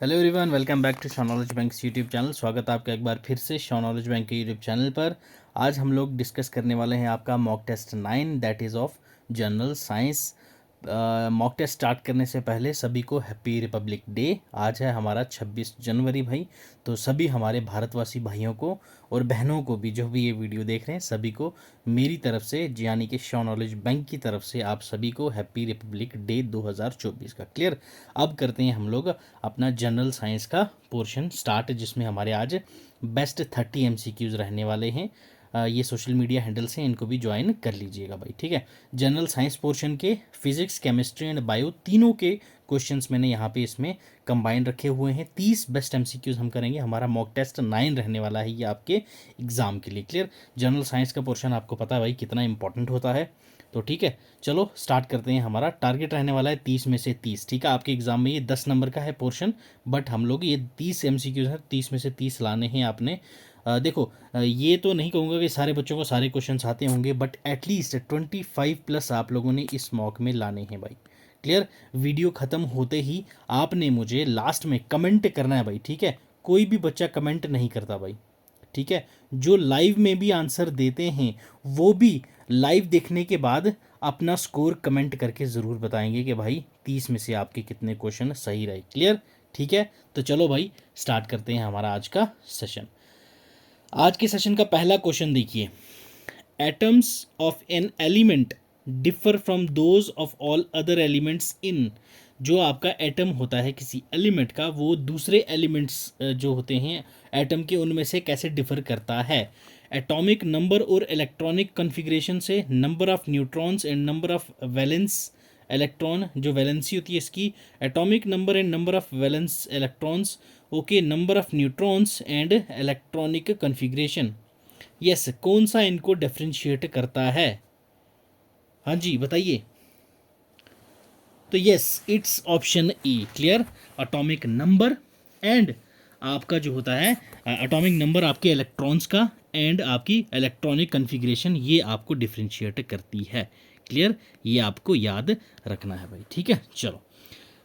Hello everyone, welcome back to Shaw Knowledge Bank YouTube channel. स्वागत है आपका एक बार फिर से शॉ नॉलेज बैंक के यूट्यूब चैनल पर। आज हम लोग डिस्कस करने वाले हैं आपका mock test 9 that is of general science. Mock test start करने से पहले सभी को हैप्पी रिपब्लिक डे। आज है हमारा 26 जनवरी भाई। तो सभी हमारे भारतवासी भाइयों को और बहनों को भी, जो भी ये वीडियो देख रहे हैं, सभी को मेरी तरफ से यानी कि शॉ नॉलेज बैंक की तरफ से आप सभी को हैप्पी रिपब्लिक डे 2024 का। क्लियर। अब करते हैं हम लोग अपना जनरल साइंस का पोर्शन स्टार्ट, जिसमें हमारे आज बेस्ट 30 MCQs रहने वाले हैं। ये सोशल मीडिया हैंडल्स हैं, इनको भी ज्वाइन कर लीजिएगा भाई, ठीक है। जनरल साइंस पोर्शन के फिजिक्स, केमिस्ट्री एंड बायो तीनों के क्वेश्चंस मैंने यहाँ पे इसमें कंबाइन रखे हुए हैं। 30 बेस्ट MCQs हम करेंगे। हमारा मॉक टेस्ट 9 रहने वाला है ये आपके एग्जाम के लिए। क्लियर। जनरल साइंस का पोर्शन आपको पता है भाई कितना इंपॉर्टेंट होता है। तो ठीक है, चलो स्टार्ट करते हैं। हमारा टारगेट रहने वाला है 30 में से 30। ठीक है, आपके एग्जाम में ये 10 नंबर का है पोर्शन, बट हम लोग ये 30 MCQs है, 30 में से 30 लाने हैं आपने। देखो, ये तो नहीं कहूँगा कि सारे बच्चों को सारे क्वेश्चंस आते होंगे, बट एटलीस्ट 25 प्लस आप लोगों ने इस मॉक में लाने हैं भाई। क्लियर। वीडियो ख़त्म होते ही आपने मुझे लास्ट में कमेंट करना है भाई, ठीक है। कोई भी बच्चा कमेंट नहीं करता भाई, ठीक है। जो लाइव में भी आंसर देते हैं वो भी लाइव देखने के बाद अपना स्कोर कमेंट करके ज़रूर बताएंगे कि भाई 30 में से आपके कितने क्वेश्चन सही रहे। क्लियर, ठीक है। तो चलो भाई स्टार्ट करते हैं हमारा आज का सेशन। आज के सेशन का पहला क्वेश्चन देखिए। Atoms of an element differ from those of all other elements in. जो आपका एटम होता है किसी एलिमेंट का, वो दूसरे एलिमेंट्स जो होते हैं एटम के, उनमें से कैसे डिफर करता है। एटॉमिक नंबर और इलेक्ट्रॉनिक कॉन्फ़िगरेशन से, number of neutrons and number of valence electron, जो वैलेंसी होती है इसकी, atomic number and number of valence electrons, okay, number of neutrons and electronic configuration. Yes, कौन सा इनको डिफ्रेंशिएट करता है? हाँ जी बताइए। तो yes, it's option A. Clear. Atomic number and आपका जो होता है एटॉमिक नंबर आपके इलेक्ट्रॉन्स का एंड आपकी इलेक्ट्रॉनिक कॉन्फ़िगरेशन, ये आपको डिफ्रेंशिएट करती है। क्लियर, ये आपको याद रखना है भाई, ठीक है। चलो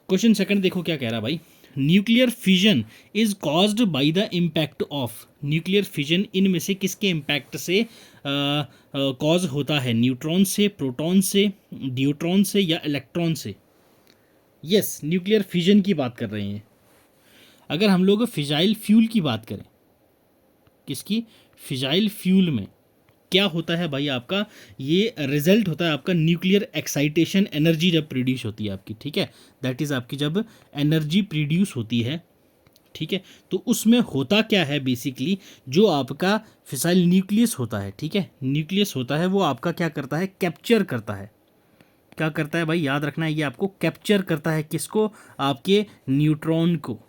क्वेश्चन सेकंड देखो क्या कह रहा है भाई। Nuclear fission is caused by the impact of. Nuclear fission इनमें से किसके इम्पैक्ट से कॉज होता है? न्यूट्रॉन से, प्रोटॉन से, ड्यूट्रॉन से या इलेक्ट्रॉन से? यस, न्यूक्लियर फिजन की बात कर रहे हैं। अगर हम लोग फिजाइल फ्यूल की बात करें, किसकी? फिजाइल फ्यूल में क्या होता है भाई आपका? ये रिजल्ट होता है आपका न्यूक्लियर एक्साइटेशन एनर्जी जब प्रोड्यूस होती है आपकी, ठीक है। दैट इज़ आपकी जब एनर्जी प्रोड्यूस होती है, ठीक है। तो उसमें होता क्या है बेसिकली, जो आपका फिसाइल न्यूक्लियस होता है, ठीक है, न्यूक्लियस होता है, वो आपका क्या करता है? कैप्चर करता है। क्या करता है भाई? याद रखना है, ये आपको कैप्चर करता है। किसको? आपके न्यूट्रॉन को।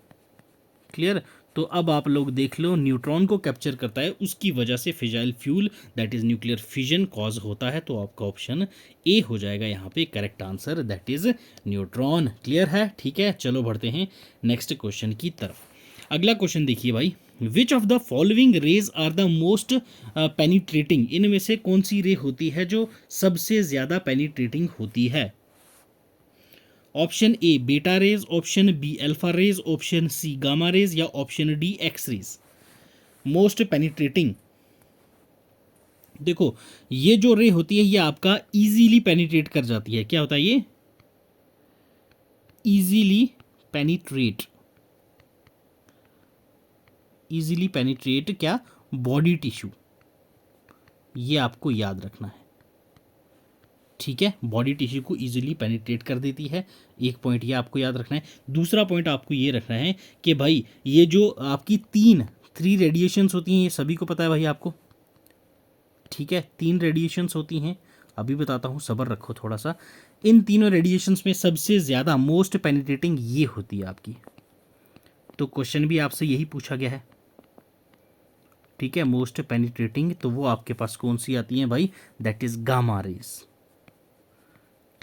क्लियर। तो अब आप लोग देख लो, न्यूट्रॉन को कैप्चर करता है, उसकी वजह से fissile fuel that is nuclear fission cause होता है। तो आपका ऑप्शन ए हो जाएगा यहाँ पे correct answer, that is neutron. Clear है, ठीक है। चलो बढ़ते हैं नेक्स्ट क्वेश्चन की तरफ। अगला क्वेश्चन देखिए भाई। Which of the following rays are the most penetrating. इनमें से कौन सी रे होती है जो सबसे ज्यादा पेनिट्रेटिंग होती है? Option A beta rays, option B alpha rays, option C gamma rays या option D X rays. Most penetrating. देखो, ये जो रे होती है ये आपका इजीली पेनिट्रेट कर जाती है। क्या होता है ये? Easily penetrate. इजीली पेनिट्रेट क्या? Body tissue. ये आपको याद रखना है, ठीक है। बॉडी टिश्यू को इजीली पेनिट्रेट कर देती है। एक पॉइंट ये आपको याद रखना है। दूसरा पॉइंट आपको ये रखना है कि भाई ये जो आपकी थ्री रेडिएशंस होती हैं, ये सभी को पता है भाई आपको, ठीक है। 3 रेडिएशंस होती हैं, अभी बताता हूँ, सब्र रखो थोड़ा सा। इन तीनों रेडिएशंस में सबसे ज़्यादा मोस्ट पेनिट्रेटिंग ये होती है आपकी। तो क्वेश्चन भी आपसे यही पूछा गया है, ठीक है। मोस्ट पेनिट्रेटिंग, तो वो आपके पास कौन सी आती है भाई? That is gamma rays.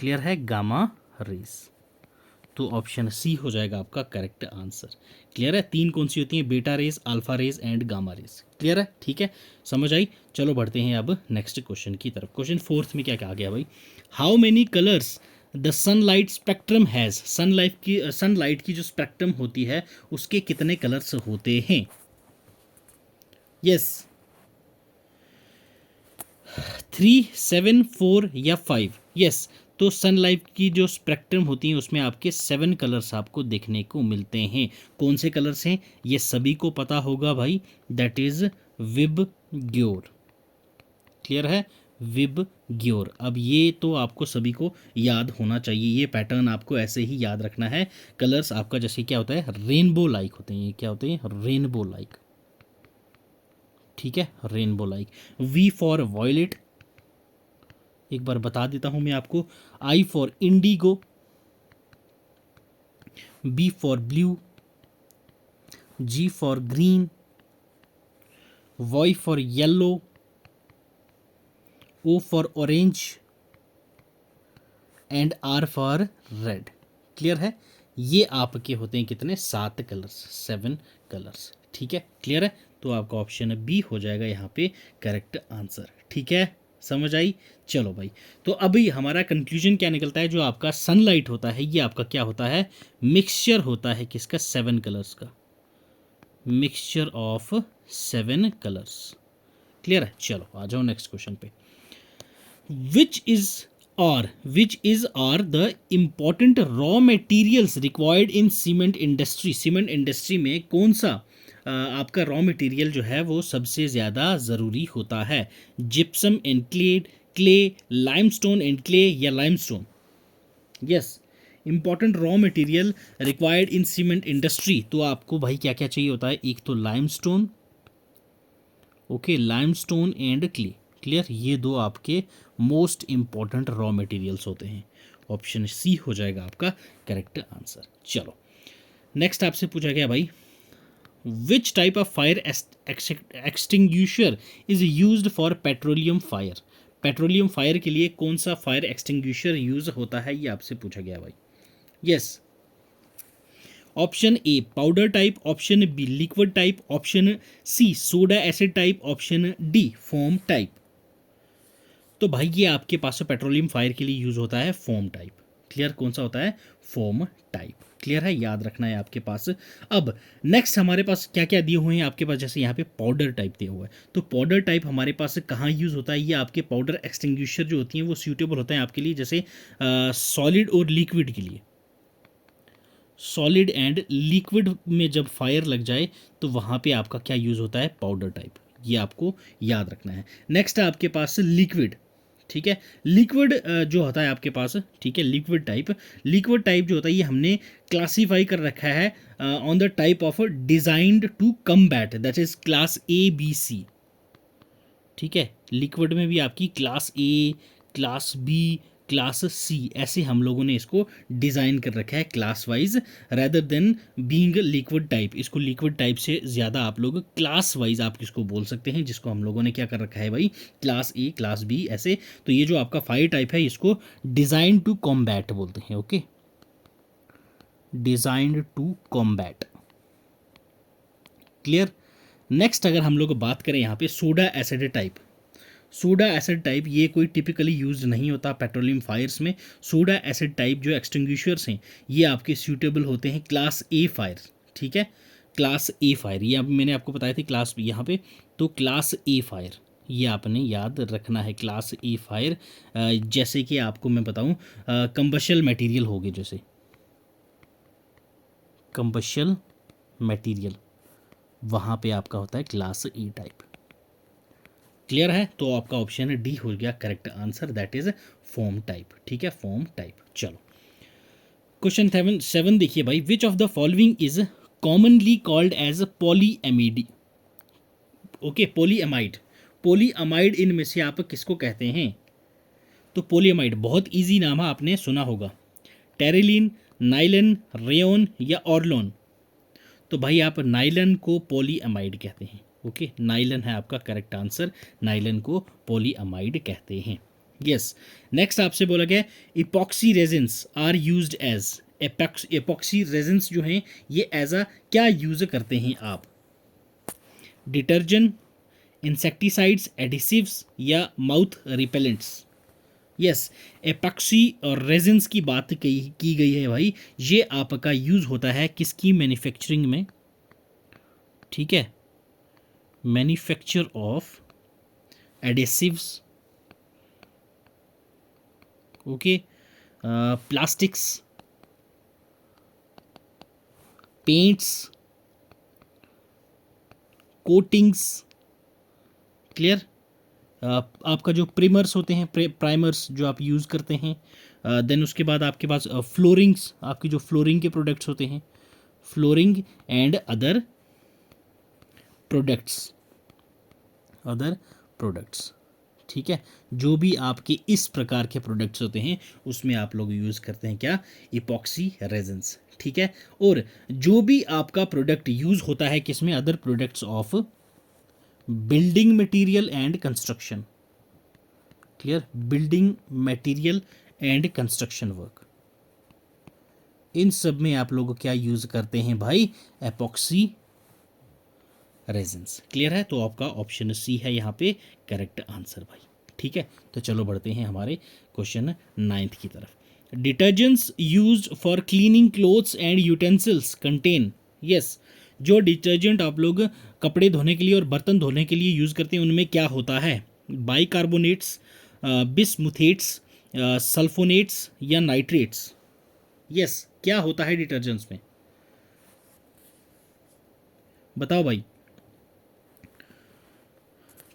Clear है, गामा रेज। तो ऑप्शन सी हो जाएगा आपका करेक्ट आंसर। क्लियर है। 3 कौन सी होती हैं? Beta rays, alpha rays and gamma rays. Clear है, ठीक है, समझ आई। चलो बढ़ते हैं अब नेक्स्ट क्वेश्चन की तरफ। क्वेश्चन फोर्थ में क्या कहा गया भाई? How many colours the sunlight spectrum has, sunlight की जो स्पेक्ट्रम होती है उसके कितने कलर्स होते हैं? यस, 3, 7, 4 या 5? यस, तो सनलाइट की जो स्पेक्ट्रम होती है उसमें आपके 7 कलर्स आपको देखने को मिलते हैं। कौन से कलर्स हैं ये सभी को पता होगा भाई, दैट इज विब ग्योर। क्लियर है, विब ग्योर। अब ये तो आपको सभी को याद होना चाहिए, ये पैटर्न आपको ऐसे ही याद रखना है। कलर्स आपका जैसे क्या होता है, रेनबो लाइक होते हैं। ये क्या होते हैं, रेनबो लाइक। ठीक है, rainbow like. V for violet, एक बार बता देता हूं मैं आपको। I for indigo, B for blue, G for green, Y for yellow, O for orange and R for red. Clear है, ये आपके होते हैं कितने, 7 कलर्स, 7 कलर्स। ठीक है, क्लियर है, तो आपका ऑप्शन बी हो जाएगा यहाँ पे करेक्ट आंसर। ठीक है, समझ आई? चलो भाई, तो अभी हमारा कंक्लूजन क्या निकलता है, जो आपका सनलाइट होता है ये आपका क्या होता है, मिक्सचर होता है किसका, 7 कलर्स का, मिक्सचर ऑफ 7 कलर्स। क्लियर है, चलो आ जाओ नेक्स्ट क्वेश्चन पे। which is are the important raw materials required in cement industry? Cement industry में कौन सा आपका रॉ मटेरियल जो है वो सबसे ज़्यादा ज़रूरी होता है? Gypsum and clay, limestone and clay या limestone? Yes, important raw material required in cement industry, तो आपको भाई क्या क्या चाहिए होता है, एक तो limestone, okay, limestone and clay. Clear, ये दो आपके मोस्ट इंपॉर्टेंट रॉ मटेरियल्स होते हैं। ऑप्शन सी हो जाएगा आपका करेक्ट आंसर। चलो नेक्स्ट आपसे पूछा गया भाई, which type of fire extinguisher is used for petroleum fire? Petroleum fire के लिए कौन सा फायर एक्सटिंग्विशर यूज होता है, ये आपसे पूछा गया भाई। Yes, option A powder type, option B liquid type, option C soda acid type, option D foam type. तो भाई ये आपके पास पेट्रोलियम फायर के लिए यूज होता है फोम टाइप। क्लियर, कौन सा होता है, फोम टाइप। क्लियर है, याद रखना है आपके पास। अब नेक्स्ट हमारे पास क्या क्या दिए हुए हैं आपके पास, जैसे यहाँ पे पाउडर टाइप दिया हुआ है, तो पाउडर टाइप हमारे पास कहाँ यूज होता है, ये आपके पाउडर एक्सटिंग्विशर जो होती हैं वो सूटेबल होता है आपके लिए, जैसे सॉलिड और लिक्विड के लिए। सॉलिड एंड लिक्विड में जब फायर लग जाए तो वहाँ पे आपका क्या यूज़ होता है, पाउडर टाइप। ये आपको याद रखना है। नेक्स्ट है आपके पास लिक्विड। ठीक है, लिक्विड जो होता है आपके पास, ठीक है, लिक्विड टाइप जो होता है ये हमने क्लासीफाई कर रखा है on the type of designed to combat, that is class A B C. ठीक है, लिक्विड में भी आपकी class A, class B, class C, ऐसे हम लोगों ने इसको डिज़ाइन कर रखा है class wise, rather than being liquid type. इसको लिक्विड टाइप से ज़्यादा आप लोग क्लास वाइज आप किसको बोल सकते हैं, जिसको हम लोगों ने क्या कर रखा है भाई, क्लास ए, क्लास बी, ऐसे। तो ये जो आपका फायर टाइप है इसको डिज़ाइन टू कॉम्बैट बोलते हैं। Okay, designed to combat. Clear. Next अगर हम लोग बात करें यहाँ पे soda acid type, soda acid type ये कोई टिपिकली यूज नहीं होता पेट्रोलियम फायर्स में। सोडा एसिड टाइप जो एक्सटिंग्विशर्स हैं ये आपके सूटेबल होते हैं क्लास ए फायर। ठीक है, क्लास ए फायर, ये अब मैंने आपको बताया थी क्लास यहाँ पे, तो क्लास ए फायर ये आपने याद रखना है, क्लास ए फायर। जैसे कि आपको मैं बताऊँ, कंबशल मटेरियल हो गए, जैसे कंबशल मटेरियल, वहाँ पे आपका होता है क्लास ई टाइप। क्लियर है, तो आपका ऑप्शन डी हो गया correct answer, that is foam type. ठीक है, फोम टाइप। चलो क्वेश्चन 7 देखिए भाई, which of the following is commonly called as polyamide? Okay, polyamide, polyamide इनमें से आप किसको कहते हैं? तो पॉलीएमाइड बहुत इजी नाम है, आपने सुना होगा, टेरिलीन, नाइलन, रेयोन या ऑर्लोन। तो भाई आप नाइलन को पॉलीएमाइड कहते हैं। ओके, नाइलन है आपका करेक्ट आंसर, नाइलन को पॉलीएमाइड कहते हैं। यस, नेक्स्ट आपसे बोला गया epoxy resins are used as, epoxy resins जो हैं ये एज अ क्या यूज करते हैं आप? डिटर्जेंट, इंसेक्टिसाइड्स, एडिसिव्स या माउथ रिपेलेंट्स? यस, एपॉक्सी और रेजिन्स की बात की गई है भाई। ये आपका यूज होता है किसकी मैन्युफैक्चरिंग में, ठीक है, manufacture of adhesives, okay, plastics, paints, coatings, clear. आपका जो प्रिमर्स होते हैं, प्राइमर्स जो आप यूज़ करते हैं, देन उसके बाद आपके पास फ्लोरिंग्स, आपकी जो फ्लोरिंग के प्रोडक्ट्स होते हैं, flooring and other products, other products, ठीक है। जो भी आपके इस प्रकार के प्रोडक्ट्स होते हैं उसमें आप लोग यूज़ करते हैं क्या, इपॉक्सी रेजिन्स, ठीक है। और जो भी आपका प्रोडक्ट यूज़ होता है किसमें, other products of building material and construction, clear, building material and construction work, इन सब में आप लोग क्या यूज करते हैं भाई, एपॉक्सी रेजिन्स, क्लियर है। तो आपका ऑप्शन सी है यहाँ पे करेक्ट आंसर भाई, ठीक है। तो चलो बढ़ते हैं हमारे क्वेश्चन 9 की तरफ। Detergents used for cleaning clothes and utensils contain, yes, जो डिटर्जेंट आप लोग कपड़े धोने के लिए और बर्तन धोने के लिए यूज़ करते हैं उनमें क्या होता है, बाइकार्बोनेट्स, बिस्मुथेट्स, सल्फोनेट्स या नाइट्रेट्स, यस, क्या होता है डिटर्जेंट्स में, बताओ भाई।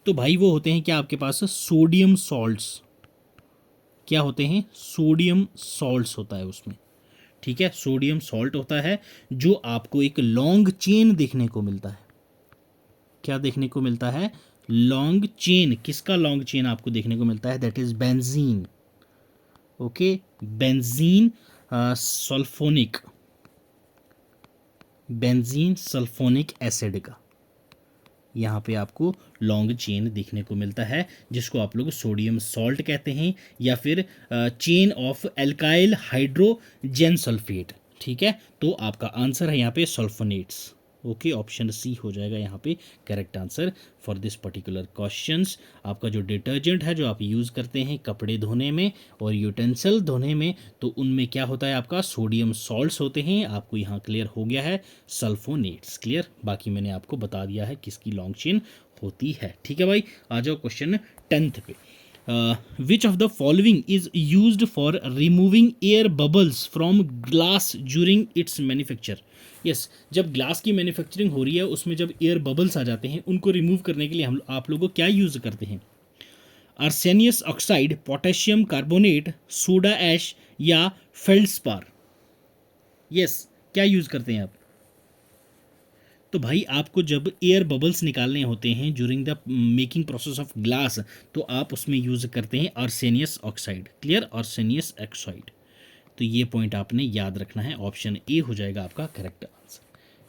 तो भाई वो होते हैं क्या आपके पास, सोडियम सॉल्ट्स, क्या होते हैं, सोडियम सॉल्ट्स होता है उसमें, ठीक है, सोडियम सॉल्ट होता है जो आपको एक लॉन्ग चेन देखने को मिलता है, क्या देखने को मिलता है, लॉन्ग चेन, किसका लॉन्ग चेन आपको देखने को मिलता है, that is benzene, okay, benzene sulphonic, benzene sulphonic acid का यहाँ पे आपको लॉन्ग चेन देखने को मिलता है जिसको आप लोग सोडियम सॉल्ट कहते हैं या फिर chain of alkyl hydrogen sulphate, ठीक है। तो आपका आंसर है यहाँ पे सल्फोनेट्स, ओके, ऑप्शन सी हो जाएगा यहाँ पे correct answer for this particular questions. आपका जो डिटर्जेंट है जो आप यूज़ करते हैं कपड़े धोने में और यूटेंसिल धोने में, तो उनमें क्या होता है, आपका सोडियम सॉल्ट्स होते हैं, आपको यहाँ क्लियर हो गया है, सल्फोनेट्स, क्लियर। बाकी मैंने आपको बता दिया है किसकी लॉन्ग चेन होती है, ठीक है भाई। आ जाओ क्वेश्चन 10 पे। विच of the following is used for removing air bubbles from glass during its manufacture, yes, जब ग्लास की मैन्युफैक्चरिंग हो रही है उसमें जब एयर बबल्स आ जाते हैं उनको रिमूव करने के लिए हम आप लोगों को क्या यूज़ करते हैं, arsenious oxide, potassium carbonate, soda ash या फेल्डस्पार, यस, क्या यूज़ करते हैं आप। तो भाई आपको जब एयर बबल्स निकालने होते हैं during the making process of glass तो आप उसमें यूज़ करते हैं आर्सेनियस ऑक्साइड, क्लियर, आर्सेनियस ऑक्साइड। तो ये पॉइंट आपने याद रखना है, ऑप्शन ए हो जाएगा आपका करेक्ट आंसर,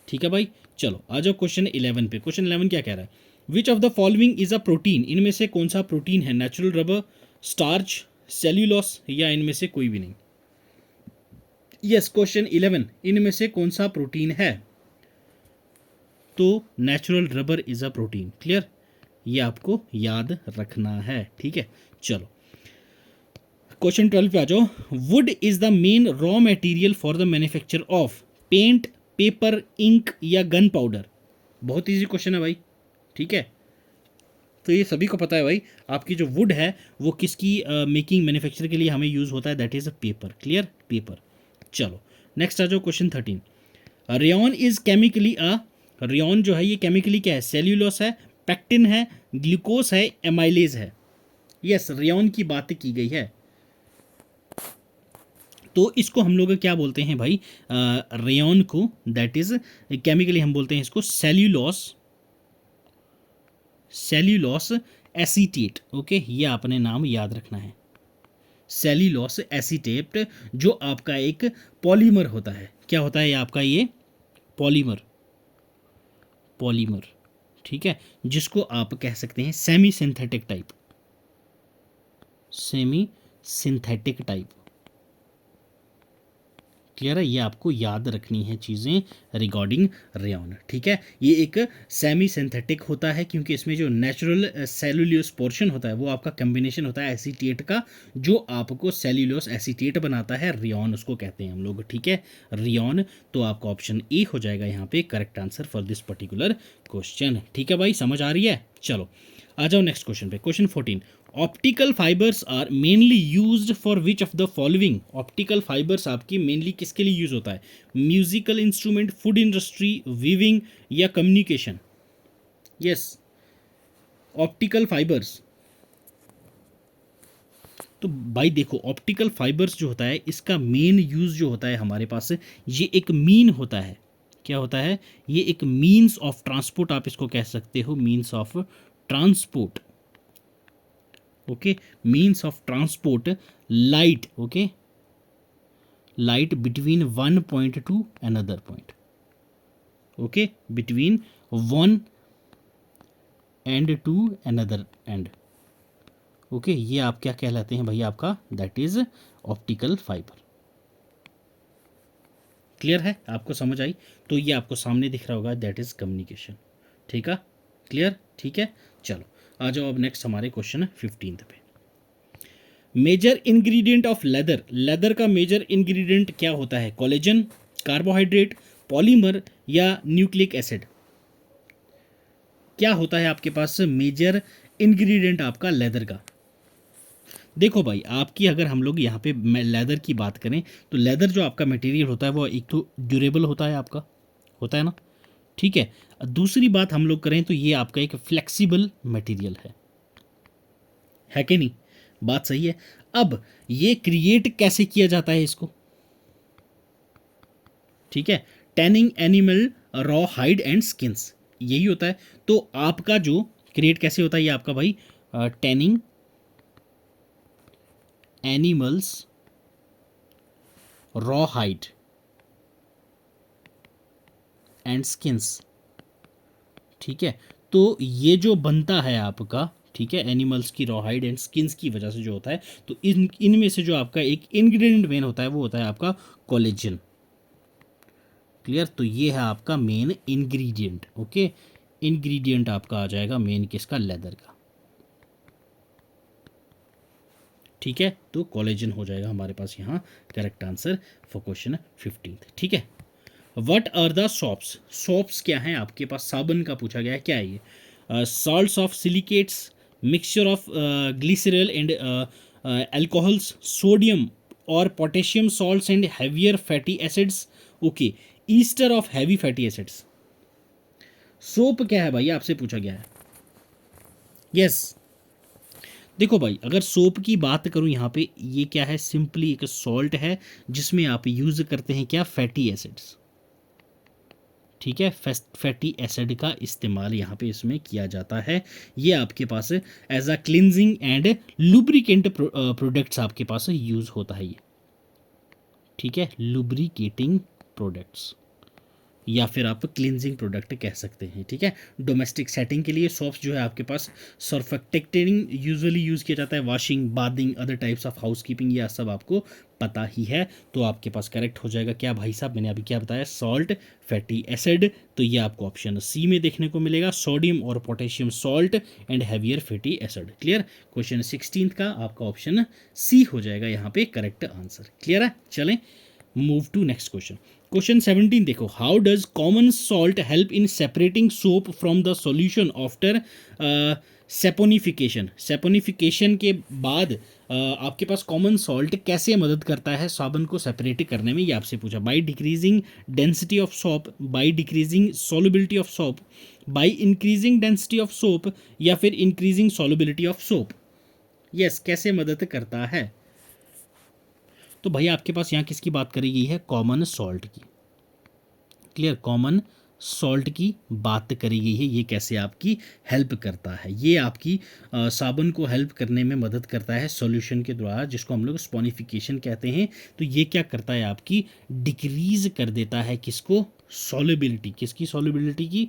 ठीक है भाई। चलो आ जाओ क्वेश्चन 11 पे। क्वेश्चन 11 क्या कह रहा है, विच of the following is a protein, इनमें से कौन सा प्रोटीन है, नेचुरल रबर, स्टार्च, सेल्यूलोस या इनमें से कोई भी नहीं, यस, क्वेश्चन 11, इनमें से कौन सा प्रोटीन है, तो natural rubber is a protein, clear, ये आपको याद रखना है, ठीक है। चलो क्वेश्चन 12 पे आ जाओ। Wood is the main raw material for the manufacture of paint, paper, ink या गन पाउडर, बहुत इजी क्वेश्चन है भाई, ठीक है। तो ये सभी को पता है भाई, आपकी जो वुड है वो किसकी मेकिंग मैन्युफैक्चर के लिए हमें यूज होता है, that is a paper, clear, paper. चलो नेक्स्ट आ जाओ question 13। Rayon is chemically a, rayon जो है ये केमिकली क्या है, सेल्यूलोस है, पैक्टिन है, ग्लूकोस है, एमाइलेज है, यस, रेयन की बात की गई है। तो इसको हम लोग क्या बोलते हैं भाई, रेयन को, दैट इज केमिकली हम बोलते हैं इसको सेल्यूलोस, सेल्यूलोस एसीटेट, ओके, ये आपने नाम याद रखना है, सेल्यूलोस एसीटेट, जो आपका एक पॉलीमर होता है, क्या होता है ये आपका, ये पॉलीमर, पॉलीमर, ठीक है, जिसको आप कह सकते हैं semi synthetic type, semi synthetic type, clear है, ये आपको याद रखनी है चीज़ें रिगार्डिंग रेयॉन। ठीक है, ये एक सेमी सिंथेटिक होता है क्योंकि इसमें जो नेचुरल सेलुलोस पोर्शन होता है वो आपका कम्बिनेशन होता है एसीटेट का, जो आपको सेल्यूलोस एसीटेट बनाता है, रेयॉन उसको कहते हैं हम लोग। ठीक है, रेयॉन। तो आपका ऑप्शन ए हो जाएगा यहाँ पे correct answer for this particular question. ठीक है भाई, समझ आ रही है? चलो आ जाओ नेक्स्ट क्वेश्चन पे। Question 14, optical fibres are mainly used for which of the following. Optical fibres आपकी मेनली किसके लिए यूज होता है? Musical instrument, food industry, weaving या कम्युनिकेशन? Yes, optical fibres. तो भाई देखो, ऑप्टिकल फाइबर्स जो होता है इसका मेन यूज जो होता है हमारे पास, ये एक मीन होता है। क्या होता है? ये एक मीन्स ऑफ ट्रांसपोर्ट आप इसको कह सकते हो, means of transport. Okay, means of transport light. Okay, light between one point to another point. Okay, between one end to another end. Okay, ये आप क्या कहलाते हैं भाई? आपका that is optical fibre. Clear है? आपको समझ आई? तो ये आपको सामने दिख रहा होगा, दैट इज कम्युनिकेशन। ठीक है, क्लियर? ठीक है, चलो आ जाओ अब नेक्स्ट हमारे क्वेश्चन 15 पे। Major ingredient of leather. Leather का मेजर इंग्रेडिएंट क्या होता है? कोलेजन, कार्बोहाइड्रेट, पॉलीमर या न्यूक्लिक एसिड? क्या होता है आपके पास मेजर इंग्रेडिएंट आपका लेदर का? देखो भाई, आपकी अगर हम लोग यहाँ पे लेदर की बात करें तो लेदर जो आपका मटेरियल होता है वो एक तो ड्यूरेबल होता है, आपका होता है ना? ठीक है, दूसरी बात हम लोग करें तो ये आपका एक फ्लेक्सिबल मटेरियल है कि नहीं? बात सही है। अब ये क्रिएट कैसे किया जाता है इसको? ठीक है, tanning animal raw hide and skins, यही होता है। तो आपका जो क्रिएट कैसे होता है ये आपका भाई, tanning animals raw hide and skins. ठीक है, तो ये जो बनता है आपका, ठीक है, एनिमल्स की रॉ हाइड एंड स्किन्स की वजह से जो होता है, तो इनमें से जो आपका एक इंग्रेडिएंट मेन होता है वो होता है आपका कोलेजन। क्लियर? तो ये है आपका मेन इंग्रेडिएंट। ओके, इंग्रेडिएंट आपका आ जाएगा मेन किसका? लेदर का। ठीक है, तो कोलेजन हो जाएगा हमारे पास यहाँ करेक्ट आंसर फॉर क्वेश्चन 15। ठीक है, what are the soaps. Soaps क्या है आपके पास? साबुन का पूछा गया है, क्या है ये? Salts of silicates, mixture of glycerol and alcohols, sodium और potassium salts and heavier fatty acids. Okay, ester of heavy fatty acids. Soap क्या है भाई? आपसे पूछा गया है। यस, देखो भाई, अगर सोप की बात करूं यहाँ पे, ये क्या है? सिंपली एक सॉल्ट है जिसमें आप यूज करते हैं क्या? Fatty acids. ठीक है, फैटी एसिड का इस्तेमाल यहाँ पे इसमें किया जाता है। ये आपके पास as a cleansing and lubricant products आपके पास यूज होता है ये। ठीक है, लुब्रिकेटिंग प्रोडक्ट्स या फिर आप क्लिनजिंग प्रोडक्ट कह सकते हैं। ठीक है, डोमेस्टिक सेटिंग के लिए सोप्स जो है आपके पास सर्फेक्टेटिंग यूजुअली यूज़ किया जाता है, washing, bathing, other types of housekeeping, यह सब आपको पता ही है। तो आपके पास करेक्ट हो जाएगा क्या भाई साहब? मैंने अभी क्या बताया? Salt, fatty acid. तो ये आपको ऑप्शन सी में देखने को मिलेगा, सोडियम और potassium salt and heavier fatty acid. Clear? Question 16 का आपका ऑप्शन सी हो जाएगा यहाँ पे करेक्ट आंसर। क्लियर है? चलें move to next question. Question 17 देखो, how does common salt help in separating soap from the solution after saponification. Saponification के बाद आपके पास कॉमन सॉल्ट कैसे मदद करता है साबुन को सेपरेट करने में? ये आपसे पूछा। By decreasing density of soap, bye decreasing solubility of soap, by increasing density of soap या फिर increasing solubility of soap. Yes, कैसे मदद करता है? तो भाई आपके पास यहाँ किसकी बात करी गई है? कॉमन सॉल्ट की। क्लियर? कॉमन सॉल्ट की बात करी गई है। ये कैसे आपकी हेल्प करता है? ये आपकी साबुन को हेल्प करने में मदद करता है सॉल्यूशन के द्वारा, जिसको हम लोग स्पॉनिफिकेशन कहते हैं। तो ये क्या करता है? आपकी डिक्रीज कर देता है किसको? सॉल्युबिलिटी। किसकी सॉल्युबिलिटी की?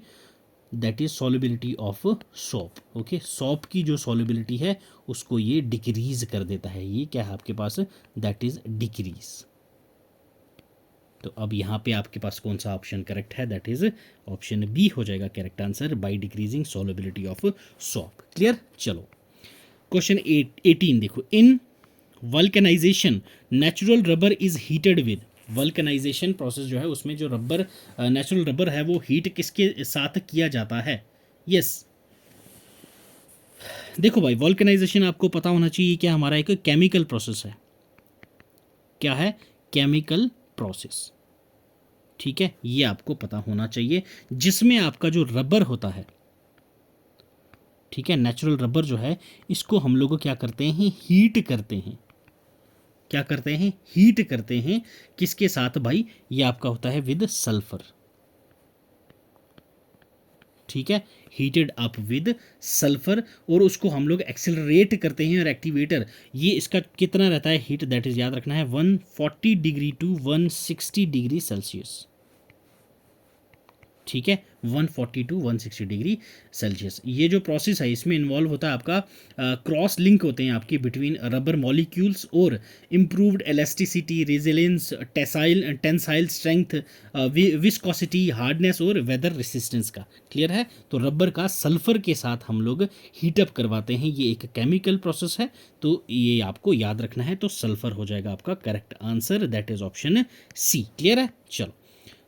That is solubility of soap. Okay, soap की जो सॉल्युबिलिटी है उसको ये डिक्रीज कर देता है। ये क्या है आपके पास? That is decrease. तो अब यहाँ पे आपके पास कौन सा ऑप्शन करेक्ट है, दैट इज ऑप्शन बी हो जाएगा correct answer, by decreasing solubility of salt. Clear. चलो क्वेश्चन 18 देखो, in vulcanization natural rubber is heated with, vulcanization process जो है उसमें जो रबर नेचुरल रबर है वो हीट किसके साथ किया जाता है। यस देखो भाई, वल्कनाइजेशन आपको पता होना चाहिए क्या हमारा एक केमिकल प्रोसेस है। क्या है? Chemical process. ठीक है, ये आपको पता होना चाहिए, जिसमें आपका जो रबर होता है, ठीक है, नेचुरल रबर जो है इसको हम लोग क्या करते हैं, हीट करते हैं। क्या करते हैं? हीट करते हैं। किसके साथ भाई? ये आपका होता है विद सल्फर। ठीक है, हीटेड अप विद सल्फर, और उसको हम लोग एक्सेलरेट करते हैं। और एक्टिवेटर ये इसका कितना रहता है हीट, दैट इज याद रखना है 140 डिग्री टू 160 डिग्री सेल्सियस। ठीक है, 140 टू 160 डिग्री सेल्सियस। ये जो प्रोसेस है इसमें इन्वॉल्व होता है आपका क्रॉस लिंक होते हैं आपकी बिटवीन रबर मॉलिक्यूल्स और improved elasticity, resilience, tensile strength, viscosity, hardness और वेदर रेसिस्टेंस का। क्लियर है। तो रबर का सल्फर के साथ हम लोग हीटअप करवाते हैं, ये एक केमिकल प्रोसेस है, तो ये आपको याद रखना है। तो सल्फर हो जाएगा आपका correct answer, that is option C. Clear है। चलो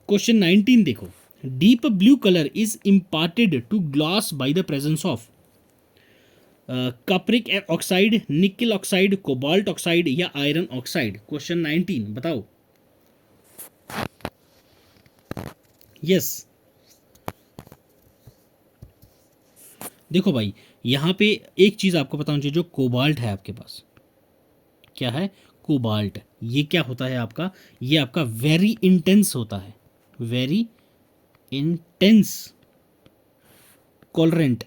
क्वेश्चन 19 देखो, deep blue color is imparted to glass by the presence of cupric oxide, nickel oxide, cobalt oxide या आयरन ऑक्साइड। क्वेश्चन 19 बताओ। यस देखो भाई, यहां पे एक चीज आपको पता होनी चाहिए, जो कोबाल्ट है आपके पास, क्या है? कोबाल्ट। ये क्या होता है आपका? ये आपका वेरी इंटेंस होता है, वेरी इंटेंस कॉलरेंट,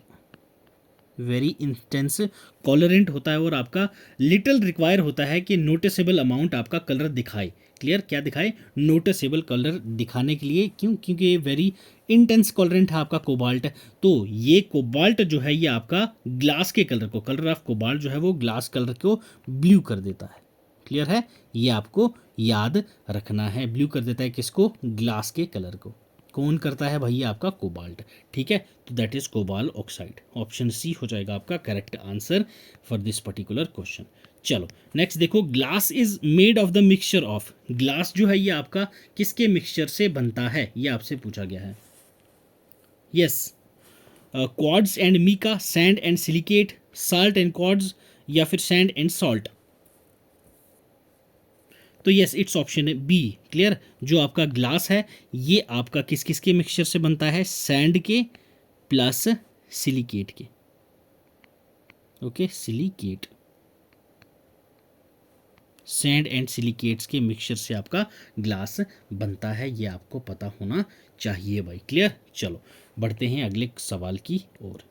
वेरी इंटेंस कॉलरेंट होता है, और आपका लिटिल रिक्वायर होता है कि नोटिसेबल अमाउंट आपका कलर दिखाए। क्लियर, क्या दिखाए? नोटिसेबल कलर दिखाने के लिए। क्यों? क्योंकि ये वेरी इंटेंस कॉलरेंट है आपका कोबाल्ट। तो ये कोबाल्ट जो है ये आपका ग्लास के कलर को, कलर ऑफ कोबाल्ट जो है वो ग्लास कलर को ब्लू कर देता है। क्लियर है, ये आपको याद रखना है। ब्लू कर देता है किसको? ग्लास के कलर को। कौन करता है भैया? आपका कोबाल्ट। ठीक है, तो that is cobalt oxide. Option C हो जाएगा आपका correct answer for this particular question. चलो नेक्स्ट देखो, glass is made of the mixture of, glass जो है ये आपका किसके मिक्सचर से बनता है, ये आपसे पूछा गया है। Yes, quartz and mica, sand and silicate, salt and quartz, या फिर सैंड एंड सॉल्ट। तो yes, it's option B. Clear, जो आपका ग्लास है ये आपका किस किस के मिक्सचर से बनता है? सैंड के प्लस सिलिकेट के। Okay, silicate, sand and silicates के मिक्सचर से आपका ग्लास बनता है, ये आपको पता होना चाहिए भाई। क्लियर। चलो बढ़ते हैं अगले सवाल की ओर।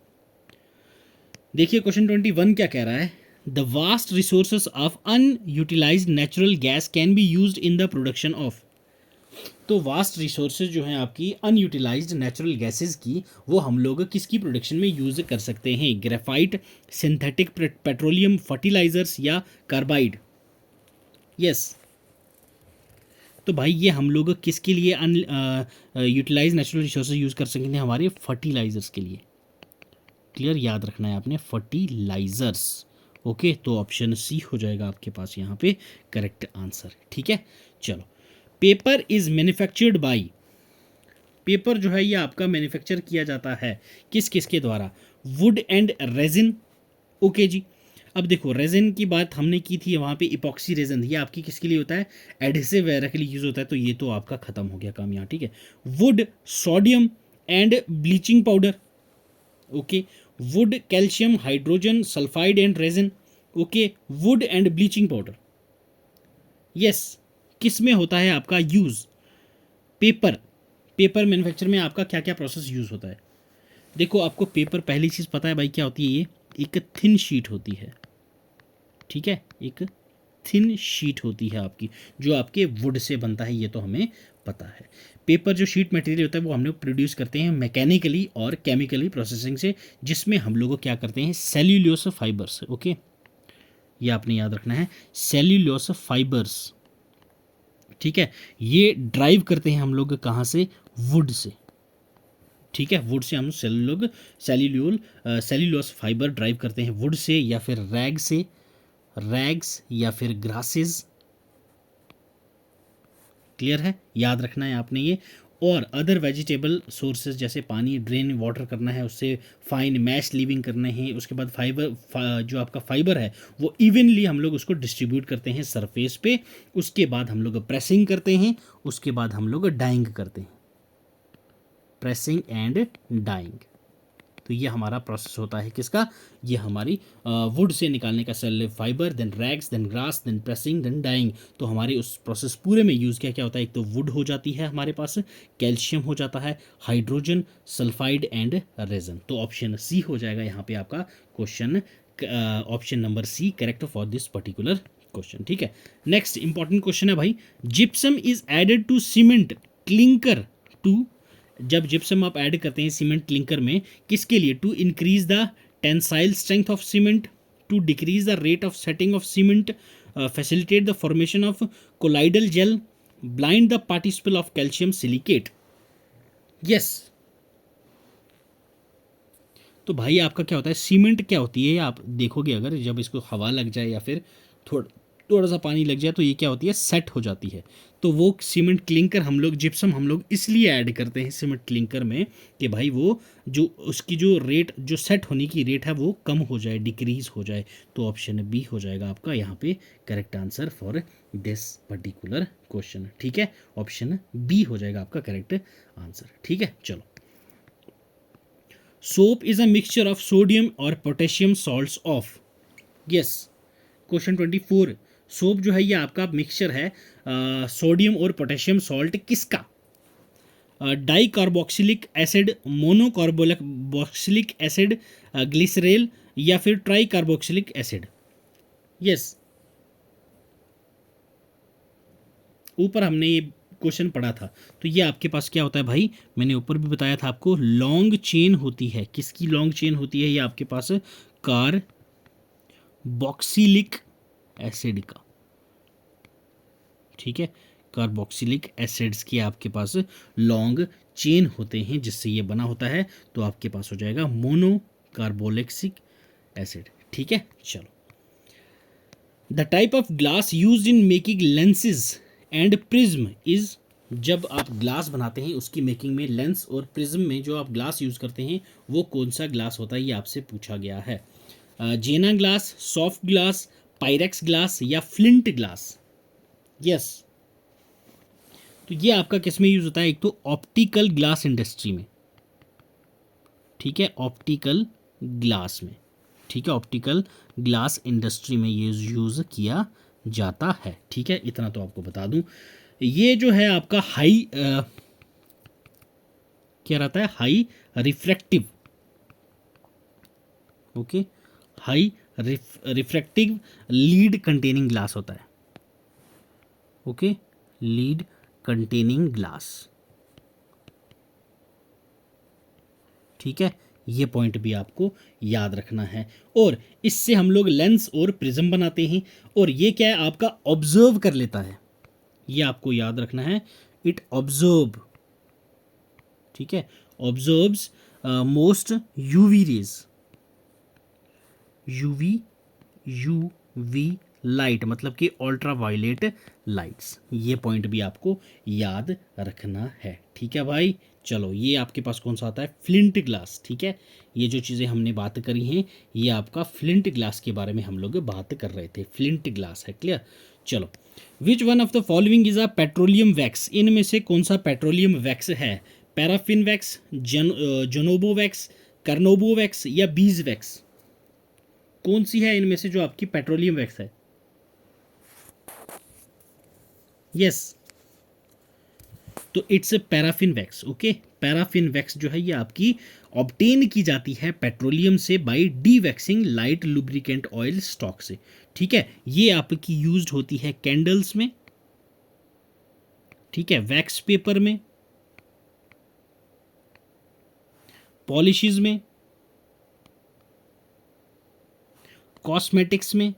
देखिए क्वेश्चन 21 क्या कह रहा है, the vast resources of unutilised natural gas can be used in the production of. तो वास्ट रिसोर्सेज जो हैं आपकी अनयूटिलाइज्ड नेचुरल गैसेस की, वो हम लोग किसकी प्रोडक्शन में यूज कर सकते हैं? ग्रेफाइट, सिंथेटिक पेट्रोलियम, फर्टिलाइजर्स या कार्बाइड। यस, तो भाई ये हम लोग किसके लिए यूटिलाइज नेचुरल रिसोर्सेज यूज कर सकते हैं? हमारे फर्टिलाइजर्स के लिए। क्लियर, याद रखना है आपने, फर्टिलाइजर्स। ओके, तो ऑप्शन सी हो जाएगा आपके पास यहाँ पे करेक्ट आंसर। ठीक है, चलो paper is manufactured by, paper जो है ये आपका मैन्युफैक्चर किया जाता है किस किस के द्वारा? Would and resin. ओके जी, अब देखो रेजिन की बात हमने की थी, वहाँ पे इपॉक्सी रेजिन, ये आपकी किसके लिए होता है? एडहेसिव वगैरह के लिए यूज होता है, तो ये तो आपका खत्म हो गया काम यहाँ। ठीक है, would, sodium and bleaching powder. Okay, would, calcium, hydrogen sulphide and resin. Okay, would and bleaching powder. Yes, किस में होता है आपका यूज? पेपर, पेपर मैन्युफैक्चर में आपका क्या क्या प्रोसेस यूज होता है? देखो आपको पेपर, पहली चीज पता है भाई क्या होती है? ये एक थिन शीट होती है। ठीक है, एक थिन शीट होती है आपकी, जो आपके वुड से बनता है, ये तो हमें पता है। पेपर जो शीट मटेरियल होता है वो हम लोग प्रोड्यूस करते हैं मैकेनिकली और केमिकली प्रोसेसिंग से, जिसमें हम लोग क्या करते हैं? Cellulose fibres. ओके, ये आपने याद रखना है, सेल्यूलोस फाइबर्स ठीक है, ये ड्राइव करते हैं हम लोग कहाँ से, वुड से। ठीक है, वुड से हम सेल्यूलोज फाइबर ड्राइव करते हैं वुड से, या फिर रैग से, रैग्स या फिर ग्रासेस। क्लियर है, याद रखना है आपने ये। और अदर वेजिटेबल सोर्सेज जैसे पानी ड्रेन वाटर करना है उससे, फाइन मैश लीविंग करना है, उसके बाद जो आपका फाइबर है वो इवनली हम लोग उसको डिस्ट्रीब्यूट करते हैं सरफेस पे, उसके बाद हम लोग प्रेसिंग करते हैं, उसके बाद हम लोग डाइंग करते हैं, प्रेसिंग एंड डाइंग। तो ये हमारा प्रोसेस होता है किसका, ये हमारी वुड से निकालने का, cell fibre, then rags, then grass, then pressing, then dyeing. तो हमारे उस प्रोसेस पूरे में यूज़ क्या क्या होता है, एक तो वुड हो जाती है हमारे पास, कैल्शियम हो जाता है, हाइड्रोजन सल्फाइड एंड रेजन। तो ऑप्शन सी हो जाएगा यहाँ पे आपका question, option number C correct for this particular question. ठीक है, नेक्स्ट इंपॉर्टेंट क्वेश्चन है भाई, gypsum is added to cement clinker to, जब जिप्सम आप ऐड करते हैं सीमेंट क्लिंकर में, किसके लिए, to increase the tensile strength of cement, to decrease the rate of setting of cement, facilitate the formation of colloidal jail, blind the participle of calcium silicate. Yes, तो भाई आपका क्या होता है, सीमेंट क्या होती है, आप देखोगे अगर जब इसको हवा लग जाए या फिर थोड़ा थोड़ा सा पानी लग जाए तो ये क्या होती है, सेट हो जाती है। तो वो सीमेंट क्लिंकर हम लोग, जिप्सम हम लोग इसलिए ऐड करते हैं सीमेंट क्लिंकर में कि भाई वो जो उसकी जो रेट, जो सेट होने की रेट है वो कम हो जाए, डिक्रीज हो जाए। तो ऑप्शन बी हो जाएगा आपका यहाँ पे correct answer for this particular question. ठीक है, ऑप्शन बी हो जाएगा आपका करेक्ट आंसर। ठीक है, चलो, soap is a mixture of sodium और potassium salts of, yes, question 24, soap जो है ये आपका मिक्सचर है सोडियम और पोटेशियम सॉल्ट किसका, di carboxylic acid, monocarboxylic acid, glycerol, या फिर ट्राई कार्बोक्सिलिक एसिड। यस, ऊपर हमने ये क्वेश्चन पढ़ा था। तो ये आपके पास क्या होता है भाई, मैंने ऊपर भी बताया था आपको, लॉन्ग चेन होती है, किसकी लॉन्ग चेन होती है, ये आपके पास कार्बोक्सिलिक एसिड का। ठीक है, कार्बोक्सिलिक एसिड्स की आपके पास लॉन्ग चेन होते हैं जिससे ये बना होता है। तो आपके पास हो जाएगा मोनो कार्बोक्सिलिक एसिड। ठीक है, चलो, the type of glass use in making lenses and prism is, जब आप ग्लास बनाते हैं उसकी मेकिंग में लेंस और प्रिज्म में जो आप ग्लास यूज करते हैं वो कौन सा ग्लास होता है, ये आपसे पूछा गया है। Jena glass, soft glass, Pyrex glass, या फ्लिंट ग्लास। यस, तो ये आपका किस में यूज होता है, एक तो ऑप्टिकल ग्लास इंडस्ट्री में। ठीक है, ऑप्टिकल ग्लास में। ठीक है, ऑप्टिकल ग्लास इंडस्ट्री में ये यूज किया जाता है। ठीक है, इतना तो आपको बता दूं। ये जो है आपका हाई क्या रहता है, high refractive, okay, high refractive lead containing glass होता है। Okay, lead containing glass. ठीक है, ये पॉइंट भी आपको याद रखना है। और इससे हम लोग लेंस और प्रिज्म बनाते हैं। और ये क्या है, आपका ऑब्जर्व कर लेता है, ये आपको याद रखना है, इट ऑब्जर्व। ठीक है, observes most UV rays, UV light, मतलब कि अल्ट्रा वायलेट लाइट्स। ये पॉइंट भी आपको याद रखना है। ठीक है भाई, चलो, ये आपके पास कौन सा आता है, फ्लिंट ग्लास। ठीक है, ये जो चीज़ें हमने बात करी हैं ये आपका फ्लिंट ग्लास के बारे में हम लोग बात कर रहे थे, फ्लिंट ग्लास है। क्लियर, चलो, which one of the following is a petroleum wax, इनमें से कौन सा पेट्रोलियम वैक्स है, पैराफिन वैक्स, जोनोबो वैक्स, कार्नोबो वैक्स, या बीज वैक्स। कौन सी है इनमें से जो आपकी पेट्रोलियम वैक्स है। यस, तो it's a paraffin wax. Okay, paraffin wax जो है ये आपकी ऑब्टेन की जाती है पेट्रोलियम से by dewaxing light lubricant oil stock से। ठीक है, ये आपकी यूज्ड होती है कैंडल्स में, ठीक है, वैक्स पेपर में, पॉलिशेस में, कॉस्मेटिक्स में।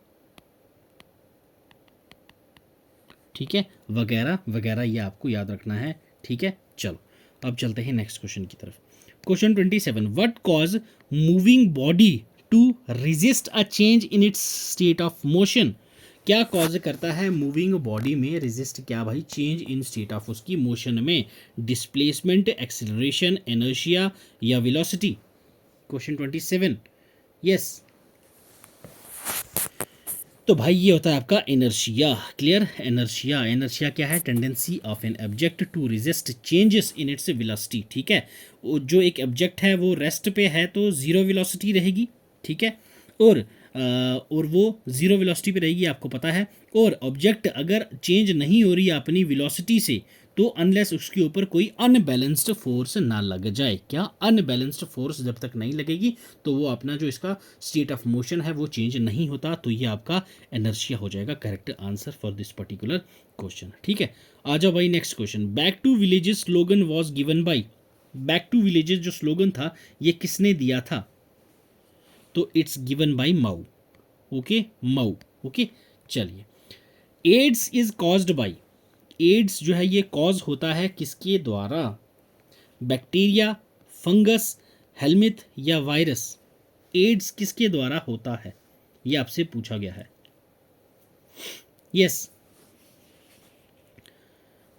ठीक है, वगैरह वगैरह, ये आपको याद रखना है। ठीक है, चलो अब चलते हैं नेक्स्ट क्वेश्चन की तरफ। Question 27, what cause moving body to resist a change in its state of motion? क्या कॉज करता है मूविंग बॉडी में रेजिस्ट, क्या भाई, चेंज इन स्टेट ऑफ उसकी मोशन में? डिस्प्लेसमेंट, एक्सेलरेशन, इनर्शिया या वेलोसिटी? Question 27, yes. तो भाई ये होता है आपका इनर्शिया। क्लियर, इनर्शिया, इनर्शिया क्या है? Tendency of an object to resist changes in its velocity. ठीक है, जो एक ऑब्जेक्ट है वो रेस्ट पे है तो जीरो वेलोसिटी रहेगी। ठीक है, और वो जीरो वेलोसिटी पे रहेगी, आपको पता है। और ऑब्जेक्ट अगर चेंज नहीं हो रही है अपनी वेलोसिटी से, तो अनलेस उसके ऊपर कोई अनबैलेंस्ड फोर्स ना लग जाए। क्या? अनबैलेंस्ड फोर्स जब तक नहीं लगेगी तो वो अपना जो इसका स्टेट ऑफ मोशन है वो चेंज नहीं होता। तो ये आपका इनर्शिया हो जाएगा correct answer for this particular question. ठीक है, आ जाओ भाई next question. Back to villages slogan was given by, back to villages जो स्लोगन था ये किसने दिया था? तो it's given by Mao. Okay, Mao. Okay, चलिए। AIDS is caused by, AIDS जो है ये कॉज होता है किसके द्वारा? बैक्टीरिया, फंगस, हेलमिथ या वायरस? एड्स किसके द्वारा होता है ये आपसे पूछा गया है। यस,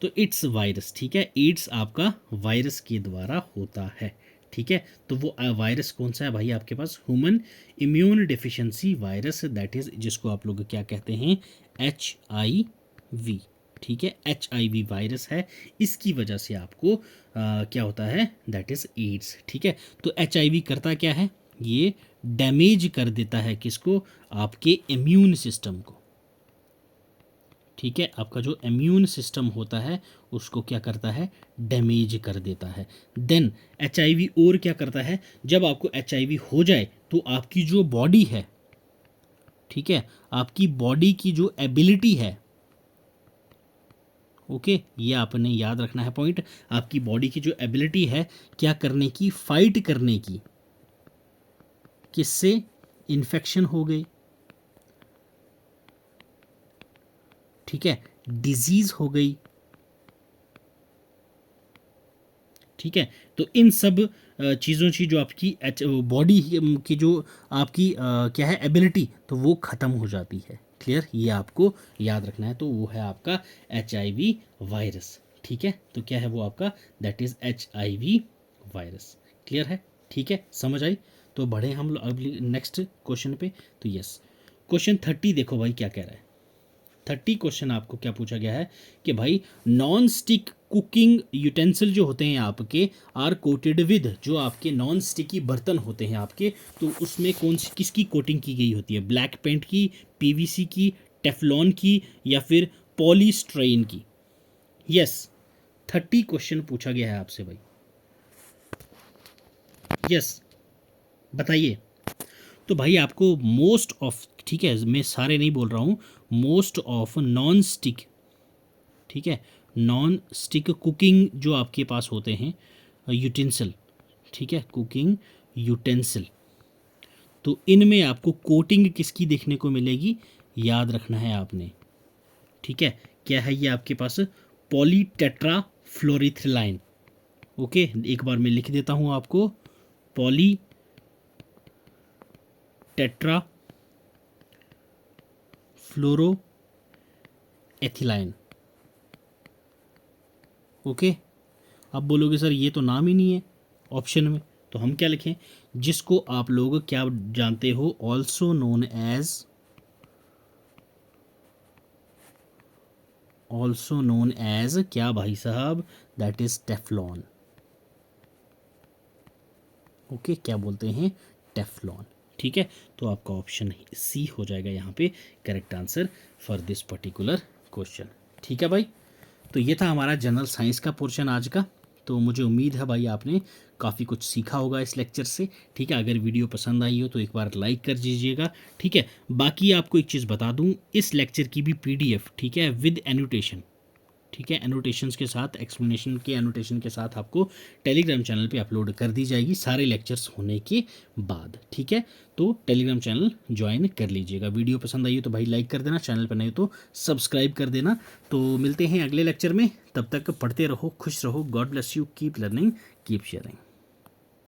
तो इट्स वायरस। ठीक है, एड्स आपका वायरस के द्वारा होता है। ठीक है, तो वो वायरस कौन सा है भाई आपके पास? Human immune deficiency virus, that is, जिसको आप लोग क्या कहते हैं? HIV। ठीक है, HIV वायरस है, इसकी वजह से आपको क्या होता है? That is AIDS. ठीक है, तो HIV करता क्या है? ये डैमेज कर देता है किसको? आपके इम्यून सिस्टम को। ठीक है, आपका जो इम्यून सिस्टम होता है उसको क्या करता है? डैमेज कर देता है। देन HIV और क्या करता है? जब आपको HIV हो जाए तो आपकी जो बॉडी है, ठीक है, आपकी बॉडी की जो एबिलिटी है, ओके, ये आपने याद रखना है पॉइंट। आपकी बॉडी की जो एबिलिटी है क्या करने की? फाइट करने की। किससे? इन्फेक्शन हो गई, ठीक है, डिजीज हो गई। ठीक है, तो इन सब चीज़ों की जो आपकी बॉडी की जो आपकी क्या है एबिलिटी, तो वो ख़त्म हो जाती है। क्लियर, ये आपको याद रखना है। तो वो है आपका HIV वायरस। ठीक है, तो क्या है वो आपका? That is HIV virus. Clear है? ठीक है, समझ आई? तो बढ़े हम लोग अगली नेक्स्ट क्वेश्चन पे। तो यस, क्वेश्चन 30 देखो भाई क्या कह रहा है। 30 क्वेश्चन आपको क्या पूछा गया है कि भाई नॉन स्टिक कुकिंग यूटेंसिल जो होते हैं आपके आर कोटेड विद, जो आपके नॉन स्टिकी बर्तन होते हैं आपके, तो उसमें कौन सी किसकी कोटिंग की गई होती है? ब्लैक पेंट की, PVC की, टेफलॉन की या फिर पॉलीस्ट्रेन की? यस, 30 क्वेश्चन पूछा गया है आपसे भाई। यस, बताइए। तो भाई आपको मोस्ट ऑफ, ठीक है, मैं सारे नहीं बोल रहा हूँ, मोस्ट ऑफ नॉन स्टिक, ठीक है, नॉन स्टिक कुकिंग जो आपके पास होते हैं यूटेंसिल, ठीक है, कुकिंग यूटेंसिल, तो इनमें आपको कोटिंग किसकी देखने को मिलेगी? याद रखना है आपने। ठीक है, क्या है ये आपके पास? पॉलीटेट्रा फ्लोरीथिलाइन। ओके, एक बार मैं लिख देता हूँ आपको, पॉली टेट्रा फ्लोरो एथिलाइन। ओके, अब बोलोगे सर ये तो नाम ही नहीं है ऑप्शन में, तो हम क्या लिखें? जिसको आप लोग क्या जानते हो? Also known as, also known as क्या भाई साहब? That is Teflon. ओके, क्या बोलते हैं? टेफलॉन। ठीक है, तो आपका ऑप्शन C हो जाएगा यहाँ पे correct answer for this particular question. ठीक है भाई, तो ये था हमारा जनरल साइंस का पोर्शन आज का। तो मुझे उम्मीद है भाई आपने काफ़ी कुछ सीखा होगा इस लेक्चर से। ठीक है, अगर वीडियो पसंद आई हो तो एक बार लाइक कर दीजिएगा। ठीक है, बाकी आपको एक चीज़ बता दूं, इस लेक्चर की भी PDF, ठीक है, विद एनोटेशन, ठीक है, एनोटेशंस के साथ, एक्सप्लेनेशन के एनोटेशन के साथ आपको टेलीग्राम चैनल पे अपलोड कर दी जाएगी सारे लेक्चर्स होने के बाद। ठीक है, तो टेलीग्राम चैनल ज्वाइन कर लीजिएगा। वीडियो पसंद आई हो तो भाई लाइक कर देना, चैनल पर नहीं तो सब्सक्राइब कर देना। तो मिलते हैं अगले लेक्चर में, तब तक पढ़ते रहो, खुश रहो। God bless you, keep learning, keep sharing.